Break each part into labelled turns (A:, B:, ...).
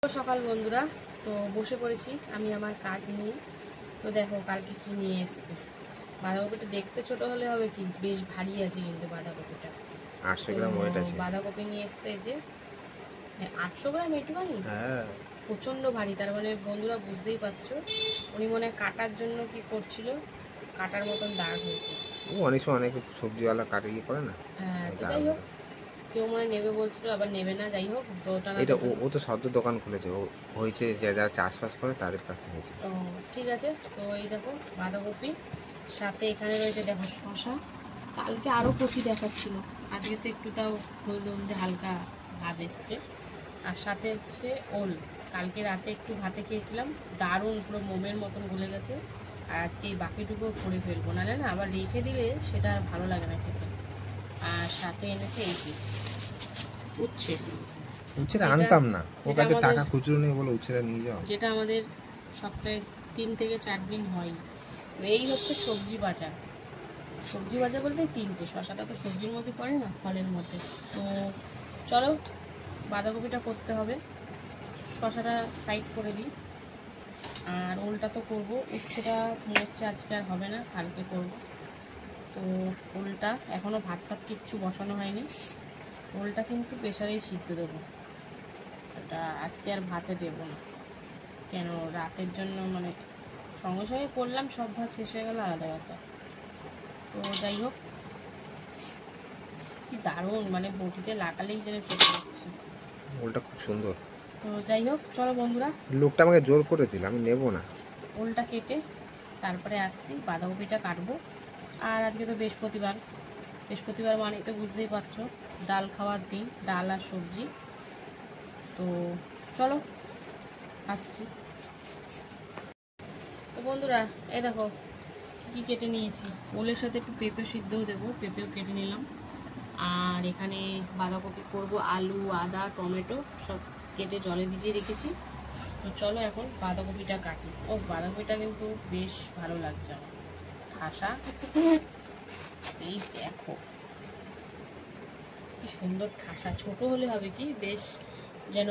A: সকাল বন্ধুরা, তো বসে পড়েছি আমি আমার কাজ নিয়ে। তো দেখো কালকে কি নিয়ে এসেছি। বাঁধাকপিটা দেখতে ছোট হলে হবে কি, বেশ ভারী আছে কিন্তু বাঁধাকপিটা
B: 800 গ্রাম ওয়েট আছে।
A: বাঁধাকপি নিয়ে এসছে যে 800 গ্রাম, একটুখানি প্রচন্ড ভারী। তার মানে বন্ধুরা বুঝতেই পারছো, উনি মনে হয় কাটার জন্য কি করছিল, কাটার মতন দাগ হয়েছে।
B: অনেক সময় অনেক সবজিওয়ালা কাটে কি করে না।
A: হ্যাঁ, তো যাই হোক, কেউ মনে নেবে বলছিল, আবার নেবে না। যাই হোক,
B: এটা ও তো সদ্য দোকান খুলেছে, ও হয়েছে যারা চাষবাস করে তাদের কাছ থেকে হয়েছে।
A: ও ঠিক আছে। তো এই দেখো বাঁধাকপি, সাথে এখানে রয়েছে দেখো শসা। কালকে আরও কচি দেখাচ্ছিল, আজকে তো একটু তাও হলদে হলদে হালকা ভাব এসছে। আর সাথে হচ্ছে ওল, কালকে রাতে একটু ভাতে খেয়েছিলাম, দারুণ পুরো মোমের মতন গলে গেছে। আর আজকে এই বাকিটুকু করে ফেলবো, নাহলে না আবার রেখে দিলে সেটা ভালো লাগে না খেতে। আর সাথে এনেছে এই কি উচ্ছে,
B: উচ্ছেটা আনতাম না, ওর কাছে টাকা খুচরো নেই বলে উচ্ছেটা নিয়ে যাও,
A: যেটা আমাদের সপ্তাহে 3 থেকে 4 দিন হয়। এই হচ্ছে সবজি বাজার। সবজি বাজার বলতে 3টে, শসাটা তো সবজির মধ্যে পড়ে না, ফলের মধ্যে। তো চলো বাঁধাকপিটা করতে হবে, শসাটা সাইড করে দিই। আর ওলটা তো করবো, উচ্ছেটা মনে হচ্ছে আজকে আর হবে না, কালকে করব। তো ওলটা এখনও ভাত টাত কিচ্ছু বসানো হয়নি, ওলটা কিন্তু প্রেসারেই সিদ্ধ দেবো। এটা আজকে আর ভাতে দেবো না, কেন রাতের জন্য, মানে সঙ্গে সঙ্গে করলাম, সব ভাত শেষ হয়ে গেল, আলাদা কথা। তো যাই হোক, কি দারুণ, মানে বটিতে লাগালেই যেন কেটে যাচ্ছে।
B: ওলটা খুব সুন্দর।
A: তো যাই হোক, চলো বন্ধুরা,
B: লোকটা আমাকে জোর করে দিল, আমি নেবো না।
A: ওলটা কেটে তারপরে আসছি, বাঁধাকপিটা কাটবো। আর আজকে তো বৃহস্পতিবার, বৃহস্পতিবার মানে তো বুঝতেই পারছো, ডাল খাওয়ার দিন, ডাল আর সবজি। তো চলো আসছি। তো বন্ধুরা, এই দেখো কি কেটে নিয়েছি। ওলের সাথে একটু পেঁপে সিদ্ধও দেবো, পেঁপেও কেটে নিলাম। আর এখানে বাঁধাকপি করব, আলু, আদা, টমেটো সব কেটে জলে ভিজিয়ে রেখেছি। তো চলো এখন বাঁধাকপিটা কাটি। ও বাঁধাকপিটা কিন্তু বেশ ভালো লাগছে আমার, ঠাসা। এই দেখো কি সুন্দর ঠাসা, ছোট হলে হবে কি, বেশ যেন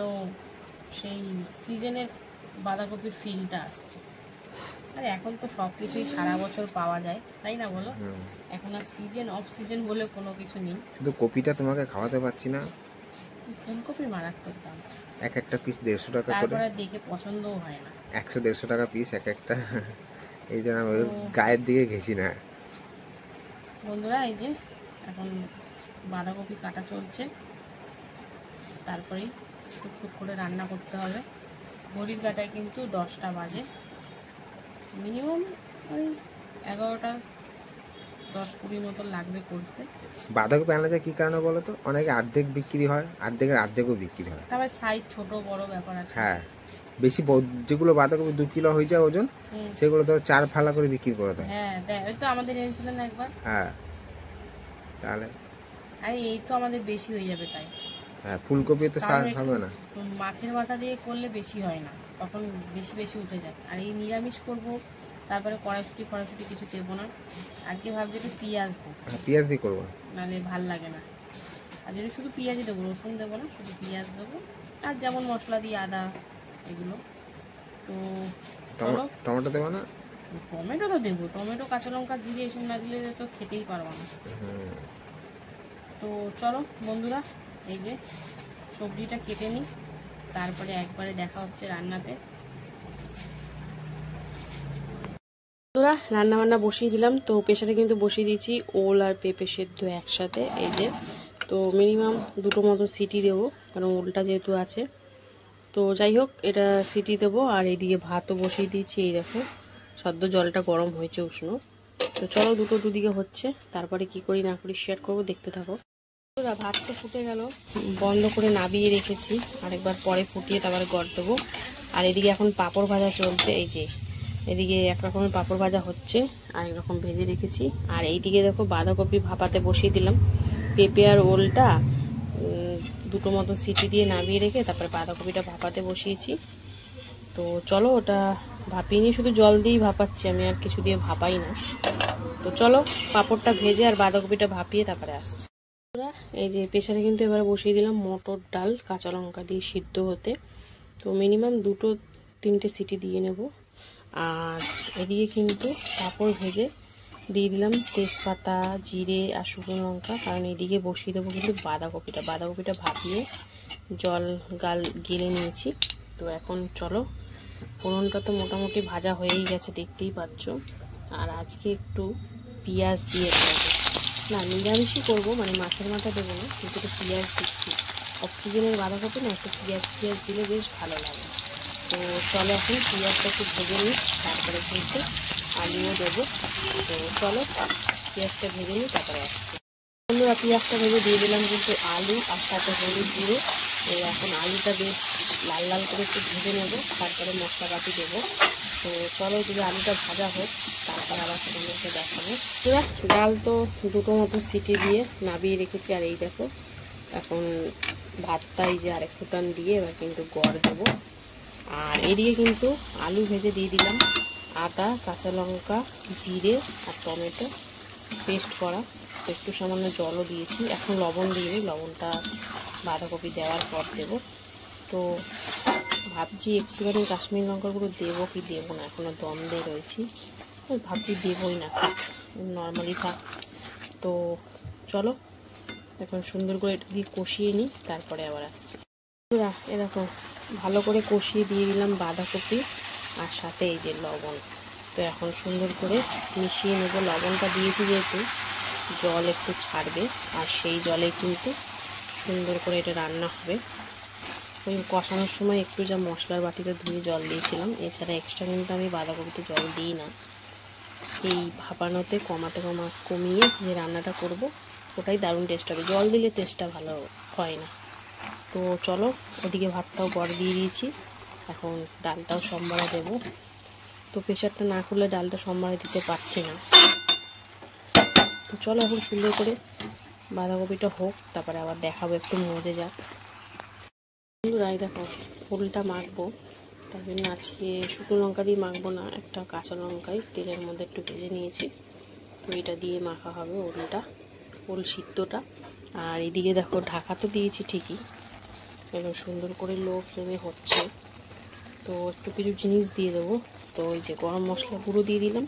A: সেই সিজনের বাঁধাকপির ফিলটা আসছে। আর এখন তো সব কিছুই সারা বছর পাওয়া যায়, তাই না বলো? এখন আর সিজন অফ সিজন বলে কোনো কিছু নেই।
B: শুধু কপিটা তোমাকে খাওয়াতে পারছি না,
A: ফুলকপির মারাত্মক দাম,
B: একটা পিস 150 টাকা করে।
A: তারপরে দেখে পছন্দও হয় না,
B: 100-150 টাকা পিস এক একটা। এই জন্য আমি গায়ের দিকে ঘেঁষি না।
A: বন্ধুরা এই যে এখন বাঁধাকপি কাটা চলছে, তারপরেই টুকটুক করে রান্না করতে হবে। ঘড়ির কাটায় কিন্তু 10টা বাজে, মিনিমাম ওই 11টা 10-20 মতো লাগবে করতে।
B: বাঁধাকপি আনা যায় কি কারণে বলো তো? অনেকে অর্ধেক বিক্রি হয়, অর্ধেকও বিক্রি হয়।
A: তারপরে সাইজ ছোট বড় ব্যাপার আছে।
B: হ্যাঁ, বেশি যেগুলো বাঁধাকপি 2 কিলো হয়ে যায় ওজন, সেগুলো ধরো 4 ফালা করে বিক্রি করে দেয়।
A: হ্যাঁ দেখ, ওই তো আমাদের এনেছিলেন একবার।
B: হ্যাঁ, তাহলে
A: আরে এই তো আমাদের বেশি হয়ে যাবে তাই।
B: হ্যাঁ, ফুলকপি তো হবে না।
A: মাছের মাথা দিয়ে করলে বেশি হয় না, তখন বেশি বেশি উঠে যায়। আর এই নিরামিষ করব, তারপরে কড়াইশুটি কিছু দেবো না। আজকে ভাবছি একটু পেঁয়াজ দেবো।
B: হ্যাঁ, পেঁয়াজ দিয়ে করবো,
A: নাহলে ভাল লাগে না। আর যেটা শুধু পেঁয়াজই দেবো, রসুন দেবো না, শুধু পেঁয়াজ দেবো। আর যেমন মশলা দিয়ে আদা এগুলো। তো চলো,
B: টমেটো দেবো না?
A: টমেটো তো দেবো, টমেটো, কাঁচা লঙ্কা, জিরে এসব না দিলে তো খেতেই পারবো না। তো চলো বন্ধুরা, এই যে সবজিটা কেটে নিই, তারপরে একবারে দেখা হচ্ছে রান্নাতে। বন্ধুরা, রান্না বান্না বসিয়ে দিলাম। তো প্রেসারে কিন্তু বসিয়ে দিয়েছি ওল আর পেঁপে সেদ্ধ একসাথে। এই যে, তো মিনিমাম 2টো মতো সিটি দেবো, কারণ ওলটা যেহেতু আছে। তো যাই হোক, এটা সিটি দেবো। আর এইদিকে ভাতও বসিয়ে দিয়েছি, এই দেখো সদ্য জলটা গরম হয়েছে, উষ্ণ। তো চলো, দুদিকে হচ্ছে, তারপরে কি করি না করি শেয়ার করবো, দেখতে থাকো। ভাত তো ফুটে গেল, বন্ধ করে নাবিয়ে রেখেছি, আরেকবার পরে ফুটিয়ে তারপরে গড় দেবো। আর এদিকে এখন পাঁপড় ভাজা চলছে, এই যে এদিকে এক রকমের পাঁপড় ভাজা হচ্ছে, আরেক রকম ভেজে রেখেছি। আর এইদিকে দেখো বাঁধাকপি ভাপাতে বসিয়ে দিলাম, পেঁপে আর ওলটা 2টো মতো সিটি দিয়ে নামিয়ে রেখে তারপরে বাঁধাকপিটা ভাপাতে বসিয়েছি। তো চলো, ওটা ভাপিয়ে নিয়ে শুধু জল দিয়েই ভাপাচ্ছি, আমি আর কিছু দিয়ে ভাপাই না। তো চলো পাঁপড়টা ভেজে আর বাঁধাকপিটা ভাপিয়ে তারপরে আসছি। এই যে প্রেসারে কিন্তু এবার বসিয়ে দিলাম মটর ডাল, কাঁচা লঙ্কা দিয়ে সিদ্ধ হতে। তো মিনিমাম 2-3টে সিটি দিয়ে নেব। আর এদিকে কিন্তু পাঁপড় ভেজে দিয়ে দিলাম তেজপাতা, জিরে আর শুকনো লঙ্কা, কারণ এদিকে বসিয়ে দেবো কিন্তু বাঁধাকপিটা ভাপিয়ে জল গেলে নিয়েছি। তো এখন চলো, ফোড়নটা তো মোটামুটি ভাজা হয়েই গেছে, দেখতেই পাচ্ছ। আর আজকে একটু পেঁয়াজ দিয়ে দেবো, না নিরামিষই করবো, মানে মাছের মাথা দেবো না, কিন্তু একটু পেঁয়াজ দিচ্ছি। অক্সিজেনের বাঁধাকপি না, একটু পেঁয়াজ দিলে বেশ ভালো লাগে। তো চলো এখন পেঁয়াজটা একটু ভেজে নিই, তারপরে কিন্তু আলুও দেবো। তো চলো পেঁয়াজটা ভেজে নিই, তারপরে আসছি। বন্ধুরা পেঁয়াজটা ভেজে দিয়ে দিলাম কিন্তু আলু, আর সাথে হলুদ দিয়ে। এখন আলুটা বেশ লাল লাল করে একটু ভেজে নেব, তারপরে মশলাপাতি দেবো। তো চলো যদি আলুটা ভাজা হোক, তারপরে আবার তোমাদেরকে দেখাবো। পুরো ডাল তো 2টো মতো সিটি দিয়ে নাবিয়ে রেখেছি। আর এই দেখো এখন ভাতটাই যে আরেক ফুটান দিয়ে এবার কিন্তু গড় দেবো। আর এদিকে কিন্তু আলু ভেজে দিয়ে দিলাম আদা, কাঁচা লঙ্কা, জিরে আর টমেটো পেস্ট করা। একটু সামান্য জলও দিয়েছি। এখন লবণ দিয়ে দিই, লবণটা বাঁধাকপি দেওয়ার পর দেবো। তো ভাবছি একটুখানি কাশ্মীরি লঙ্কা গুঁড়ো দেবো কি দেবো না, এখনও দম দিয়ে রয়েছি। ভাবছি দেবই না, থাক নর্মালি থাক। তো চলো এখন সুন্দর করে এটা দিয়ে কষিয়ে নিই, তারপরে আবার আসছি। এরকম ভালো করে কষিয়ে দিয়ে দিলাম বাঁধাকপি আর সাথে এই যে লবণ। তো এখন সুন্দর করে মিশিয়ে নেব। লবণটা দিয়েছি যেহেতু জল একটু ছাড়বে, আর সেই জলে কিন্তু সুন্দর করে এটা রান্না হবে। ওই কষানোর সময় একটু যা মশলার বাটিতে ধুয়ে জল দিয়েছিলাম, এছাড়া এক্সট্রা কিন্তু আমি বাঁধাকপিতে জল দিই না। এই ভাপানোতে কমিয়ে যে রান্নাটা করব ওটাই দারুণ টেস্ট হবে, জল দিলে টেস্টটা ভালো হয় না। তো চলো ওদিকে ভাতটাও গড় দিয়ে দিয়েছি, এখন ডালটাও সম্বারে দেবো। তো প্রেশারটা না খুললে ডালটা সম্বারে দিতে পারছি না। তো চলো এখন সুন্দর করে বাঁধাকপিটা হোক, তারপরে আবার দেখাবো, একটু মজে যাক। বন্ধুরা দেখো ফুলটা মাখবো, তার জন্য আজকে শুকনো লঙ্কা দিয়ে মাখবো না, একটা কাঁচা লঙ্কায় তেলের মধ্যে একটু ভেজে নিয়েছি। তো এটা দিয়ে মাখা হবে ওল সিদ্ধটা। আর এদিকে দেখো ঢাকা তো দিয়েছি ঠিকই, এবার সুন্দর করে লো ফ্লেমে হচ্ছে। তো একটু কিছু জিনিস দিয়ে দেবো। তো ওই যে গরম মশলা গুঁড়ো দিয়ে দিলাম,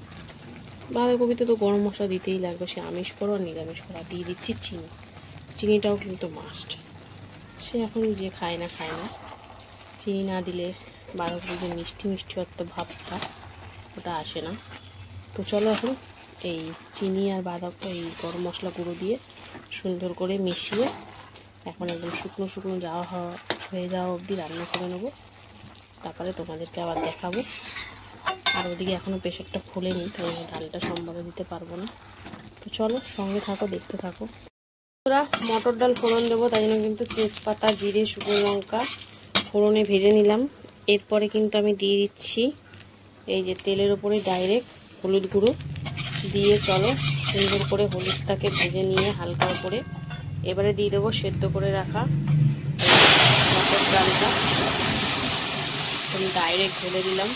A: বাঁধাকপিতে তো গরম মশলা দিতেই লাগবে, সে আমিষ করো আর নিরামিষ করো। দিয়ে দিচ্ছি চিনিটাও কিন্তু মাস্ট, সে এখন যে খায় না চিনি না দিলে বাঁধাকপি যে মিষ্টি অত ভাবটা ওটা আসে না। তো চলো এখন এই চিনি আর এই গরম মশলা গুঁড়ো দিয়ে সুন্দর করে মিশিয়ে এখন একদম শুকনো হয়ে যাওয়া অবধি রান্না করে নেবো, তারপরে তোমাদেরকে আবার দেখাবো। আর ওদিকে এখনও প্রেশারটা খোলেনি, তাই ডালটা সম্বারে দিতে পারবো না। তো চলো সঙ্গে থাকো, দেখতে থাকো। ওরা মটর ডাল ফোড়ন দেবো, তাই জন্য কিন্তু তেজপাতা, জিরে, শুকনো লঙ্কা ফোড়নে ভেজে নিলাম। এরপরে কিন্তু আমি দিয়ে দিচ্ছি এই যে তেলের ওপরে ডাইরেক্ট হলুদ গুঁড়ো দিয়ে চলো সুন্দর করে হলুদটাকে ভেজে নিয়ে হালকা করে এবারে দিয়ে দেবো সেদ্ধ করে রাখা মটর ডালটা। আমি ডাইরেক্ট ঢেলে দিলাম।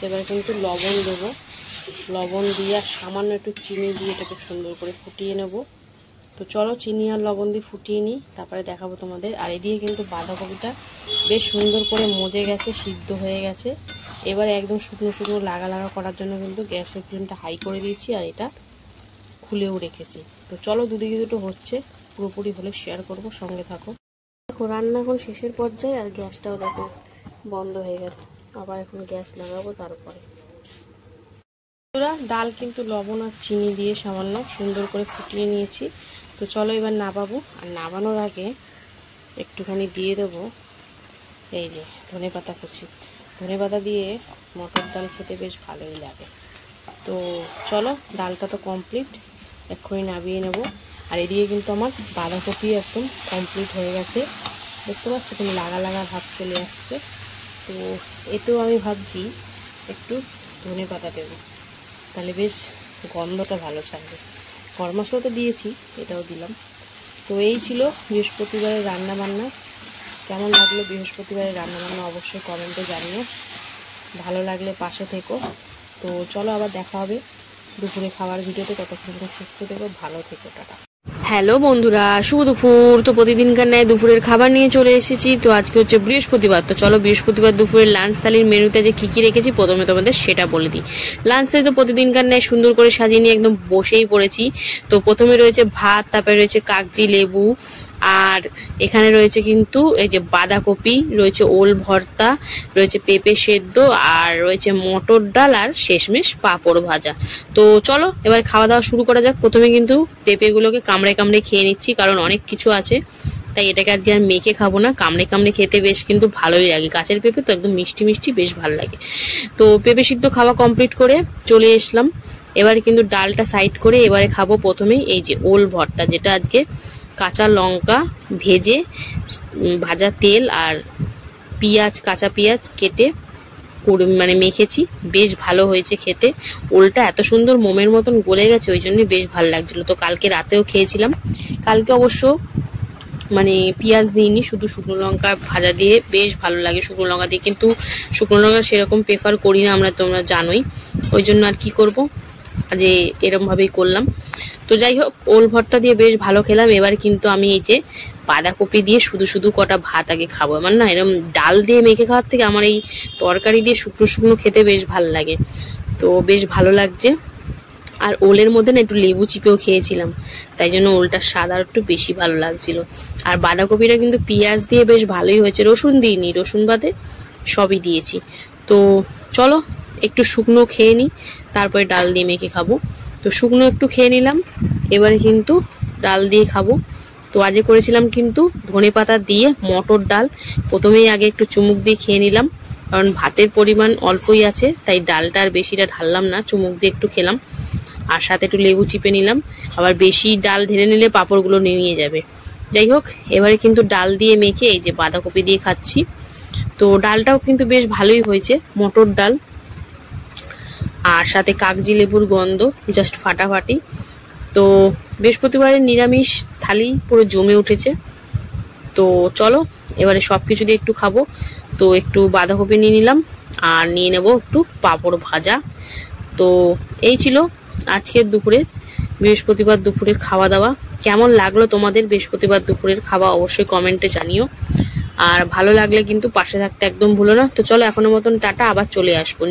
A: এবারে কিন্তু লবণ দেবো, লবণ দিয়ে আর সামান্য একটু চিনি দিয়ে এটাকে সুন্দর করে ফুটিয়ে নেব। তো চলো চিনি আর লবণ দিয়ে ফুটিয়ে নিই, তারপরে দেখাবো তোমাদের। আর এদিকে কিন্তু বাঁধাকপিটা বেশ সুন্দর করে মজে গেছে, সিদ্ধ হয়ে গেছে। এবারে একদম শুকনো লাগা করার জন্য কিন্তু গ্যাসের ফ্লেমটা হাই করে দিয়েছি, আর এটা খুলেও রেখেছি। তো চলো দুদিকে দুটো হচ্ছে, পুরোপুরি হলে শেয়ার করব, সঙ্গে থাকো। দেখো রান্না এখন শেষের পর্যায়ে, আর গ্যাসটাও দেখো বন্ধ হয়ে গেল, আবার এখন গ্যাস লাগাবো। তারপরে ডাল কিন্তু লবণ আর চিনি দিয়ে সামান্য সুন্দর করে ফুটিয়ে নিয়েছি। তো চলো এবার নামাবো। আর নামানোর আগে একটুখানি দিয়ে দেবো এই যে ধনেপাতা কুচি। ধনেপাতা দিয়ে মটর ডাল খেতে বেশ ভালোই লাগে। তো চলো ডালটা তো কমপ্লিট, এক্ষুনি নামিয়ে নেব। আর এদিকে কিন্তু আমার বাঁধাকপি একদম কমপ্লিট হয়ে গেছে, দেখতে পাচ্ছি তুমি লাগা ভাব চলে আসছে। তো এতেও আমি ভাবছি একটু ধনেপাতা দেবো, তাহলে বেশ গন্ধটা ভালো ছাড়বে। গরম মশলা তো দিয়েছি, এটাও দিলাম। তো এই ছিল বৃহস্পতিবারের রান্নাবান্না। কেমন লাগলো বৃহস্পতিবারের রান্নাবান্না অবশ্যই কমেন্টে জানিও, ভালো লাগলে পাশে থেকো। তো চলো আবার দেখা হবে দুপুরে খাওয়ার ভিডিওতে, ততক্ষণ সুস্থ থেকো, ভালো থেকো, টাটা। হ্যালো বন্ধুরা, শুভ দুপুর। তো প্রতিদিনকার ন্যায় দুপুরের খাবার নিয়ে চলে এসেছি। তো আজকে হচ্ছে বৃহস্পতিবার। তো চলো বৃহস্পতিবার দুপুরের লাঞ্চ থালির মেনুতে যে কী রেখেছি প্রথমে তোমাদের সেটা বলে দিই। লাঞ্চ থালি তো প্রতিদিনকার ন্যায় সুন্দর করে সাজিয়ে নিয়ে একদম বসেই পড়েছি। তো প্রথমে রয়েছে ভাত, তারপরে রয়েছে কাগজি লেবু, আর এখানে রয়েছে কিন্তু এই যে বাঁধাকপি, রয়েছে ওল ভর্তা, রয়েছে পেঁপে সেদ্ধ, আর রয়েছে মটর ডাল, আর শেষমেশ পাঁপড় ভাজা। তো চলো এবার খাওয়া দাওয়া শুরু করা যাক। প্রথমে কিন্তু পেঁপেগুলোকে কামড়ে কামড়ে খেয়ে নিচ্ছি, কারণ অনেক কিছু আছে, তাই এটাকে আজকে আর মেখে খাবো না। কামড়ে কামড়ে খেতে বেশ কিন্তু ভালোই লাগে, গাছের পেঁপে তো একদম মিষ্টি মিষ্টি, বেশ ভালো লাগে। তো পেঁপে সিদ্ধ খাওয়া কমপ্লিট করে চলে এসলাম। এবারে কিন্তু ডালটা সাইড করে এবারে খাবো প্রথমেই এই যে ওল ভর্তা, যেটা আজকে কাঁচা লঙ্কা ভেজে, ভাজা তেল আর পেঁয়াজ, কাঁচা পেঁয়াজ কেটে মানে মেখেছি। বেশ ভালো হয়েছে খেতে। ওলটা এত সুন্দর মোমের মতন গলে গেছে, ওই জন্যই বেশ ভালো লাগছিল। তো কালকে রাতেও খেয়েছিলাম। কালকে অবশ্য মানে পেঁয়াজ দিইনি, শুধু শুকনো লঙ্কা ভাজা দিয়ে বেশ ভালো লাগে। শুকনো লঙ্কা দিয়ে কিন্তু শুকনো লঙ্কা সেরকম প্রেফার করি না আমরা, তোমরা জানোই, ওই জন্য আর কি করব, যে এরমভাবেই করলাম। তো যাই হোক, ওল ভর্তা দিয়ে বেশ ভালো খেলাম। এবার কিন্তু আমি এই যে বাঁধাকপি দিয়ে শুধু শুধু কটা ভাত আগে খাবো। আমার না এরকম ডাল দিয়ে মেখে খাওয়ার থেকে আমার এই তরকারি দিয়ে শুকনো শুকনো খেতে বেশ ভালো লাগে। তো বেশ ভালো লাগছে। আর ওলের মধ্যে না একটু লেবু চিপেও খেয়েছিলাম, তাই জন্য ওলটার স্বাদ আর একটু বেশি ভালো লাগছিল। আর বাঁধাকপিটা কিন্তু পেঁয়াজ দিয়ে বেশ ভালোই হয়েছে, রসুন দিইনি, রসুন বাদে সবই দিয়েছি। তো চলো একটু শুকনো খেয়ে নিই, তারপরে ডাল দিয়ে মেখে খাবো। তো শুকনো একটু খেয়ে নিলাম, এবারে কিন্তু ডাল দিয়ে খাবো। তো আজকে করেছিলাম কিন্তু ধনেপাতা দিয়ে মটর ডাল। প্রথমেই আগে একটু চুমুক দিয়ে খেয়ে নিলাম, কারণ ভাতের পরিমাণ অল্পই আছে, তাই ডালটা আর বেশিটা ঢাললাম না, চুমুক দিয়ে একটু খেলাম। আর সাথে একটু লেবু চিপে নিলাম, আবার বেশি ডাল ঢেলে নিলে পাঁপড়গুলো নিয়ে যাবে। যাই হোক, এবারে কিন্তু ডাল দিয়ে মেখে এই যে বাঁধাকপি দিয়ে খাচ্ছি। তো ডালটাও কিন্তু বেশ ভালোই হয়েছে, মটর ডাল, আর সাথে কাগজি লেবুর গন্ধ জাস্ট ফাটাফাটি। তো বৃহস্পতিবারের নিরামিষ থালি পুরো জমে উঠেছে। তো চলো এবারে সব কিছু দিয়ে একটু খাবো। তো একটু বাঁধাকপি নিয়ে নিলাম, আর নিয়ে নেব একটু পাঁপড় ভাজা। তো এই ছিল আজকের দুপুরের বৃহস্পতিবার দুপুরের খাওয়া দাওয়া। কেমন লাগলো তোমাদের বৃহস্পতিবার দুপুরের খাওয়া অবশ্যই কমেন্টে জানিও, আর ভালো লাগলে কিন্তু পাশে থাকতে একদম ভুলো না। তো চলো এখনের মতন টাটা, আবার চলে আসবো।